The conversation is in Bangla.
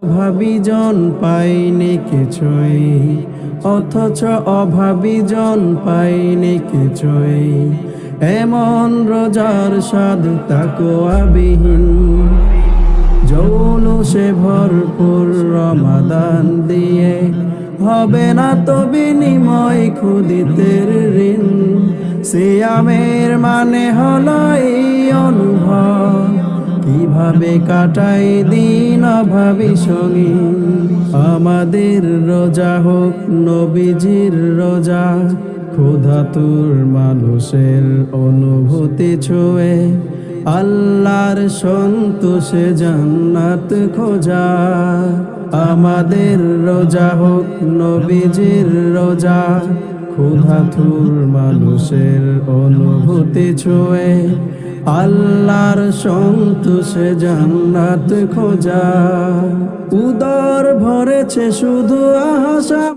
অভাবী জন পাইনি কিছুই, অথচ অভাবী জন পাইনি কিছুই। এমন রোজার স্বাদ তাকওয়াবিহীন, জৌলুসে ভরপুর রমাদান দিয়ে হবে না তো বিনিময় ক্ষুদিতের ঋণ। সিয়ামের মানে হলো এই অনুভব, কিভাবে কাটাই দিন অভাবী সঙ্গী। আমাদের রোজা হোক নবীজির রোজা, ক্ষুধাতুর মানুষের অনুভূতি ছুঁয়ে আল্লাহর সন্তোষে জান্নাত খোঁজা। আমাদের রোজা হোক নবীজির রোজা, ক্ষুধাতুর মানুষের অনুভূতি ছুঁয়ে আল্লাহর সন্তোষে জান্নাত খোঁজা। উদর ভরেছে শুধু আশা।